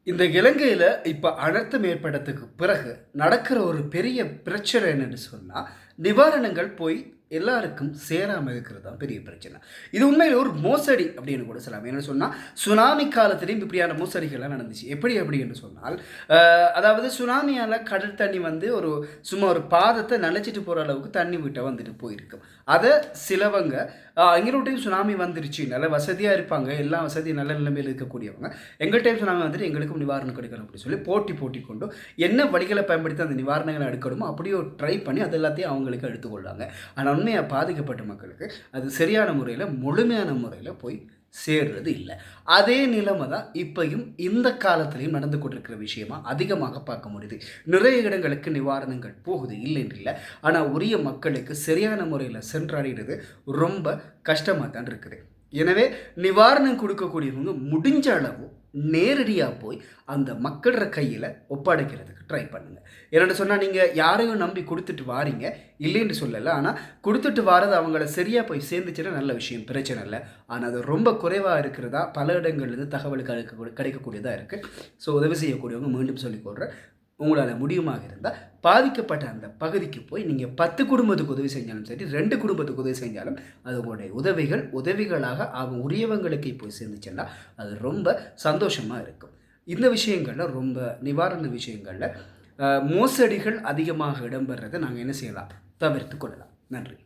இந்த இலங்கையில இப்ப அனர்த்தம் ஏற்பட்டதுக்கு பிறகு நடக்கிற ஒரு பெரிய பிரச்சனை என்னன்னு சொன்னா, நிவாரணங்கள் போய் எல்லாருக்கும் சேராம இருக்கிறது தான் பெரிய பிரச்சனை. இது உண்மையில ஒரு மோசடி அப்படின்னு கூட சொல்லலாம். என்னன்னு சொன்னா, சுனாமி காலத்திலயும் இப்படியான மோசடிகள்லாம் நடந்துச்சு. எப்படி அப்படி என்று சொன்னால், அதாவது சுனாமியால கடல் தண்ணி வந்து சும்மா ஒரு பாதத்த நனைச்சிட்டு போற அளவுக்கு தண்ணி விட்ட வந்துட்டு போயிருக்கும். அத சிலவங்க எங்களோட டைம் சுனாமி வந்துருச்சு, நல்ல வசதியா இருப்பாங்க, எல்லா வசதி நல்ல நிலைமையில இருக்கக்கூடியவங்க, எங்கள் டைம் சுனாமி வந்துட்டு எங்களுக்கும் நிவாரணம் கிடைக்கணும் அப்படின்னு சொல்லி போட்டி கொண்டு என்ன வழிகளை பயன்படுத்தி அந்த நிவாரணங்களை எடுக்கணுமோ அப்படியே ட்ரை பண்ணி அது எல்லாத்தையும் அவங்களுக்கு எடுத்துக்கொள்வாங்க. ஆனால் உண்மையாக பாதிக்கப்பட்ட மக்களுக்கு அது சரியான முறையில் முழுமையான முறையில் போய் சேர்றது இல்லை. அதே நிலைமை தான் இப்பையும் இந்த காலத்திலையும் நடந்து கொண்டிருக்கிற விஷயமா அதிகமாக பார்க்க முடியுது. நிறைய இடங்களுக்கு நிவாரணங்கள் போகுது இல்லைன்னு இல்லை, ஆனால் உரிய மக்களுக்கு சரியான முறையில் சென்றடைகிறது ரொம்ப கஷ்டமாக தான் இருக்குது. எனவே நிவாரணம் கொடுக்கக்கூடியவங்க முடிஞ்ச அளவு நேரடியாக போய் அந்த மக்களோட கையில் ஒப்படைக்கிறதுக்கு ட்ரை பண்ணுங்கள். என்னென்னு சொன்னால், நீங்கள் யாரையும் நம்பி கொடுத்துட்டு வாரீங்க இல்லைன்னு சொல்லலை, ஆனால் கொடுத்துட்டு வாரது அவங்கள சரியாக போய் சேர்ந்துச்சுன்னா நல்ல விஷயம், பிரச்சனை இல்லை. ஆனால் அது ரொம்ப குறைவாக இருக்கிறதா பல இடங்கள்லேருந்து தகவல் கிடைக்கக்கூடியதாக இருக்குது. ஸோ உதவி செய்யக்கூடியவங்க மீண்டும் சொல்லிக்கொள்கிறேன், உங்களால் முடியுமாக இருந்தால் பாதிக்கப்பட்ட அந்த பகுதிக்கு போய் நீங்கள் 10 குடும்பத்துக்கு உதவி செஞ்சாலும் சரி, 2 குடும்பத்துக்கு உதவி செஞ்சாலும் அது உங்களுடைய உதவிகளாக அவங்க உரியவங்களுக்கு போய் சேர்ந்துச்சுன்னா அது ரொம்ப சந்தோஷமாக இருக்கும். இந்த விஷயங்களில் ரொம்ப நிவாரண விஷயங்களில் மோசடிகள் அதிகமாக இடம்பெறதை நாங்கள் என்ன செய்யலாம், தவிர்த்து கொள்ளலாம். நன்றி.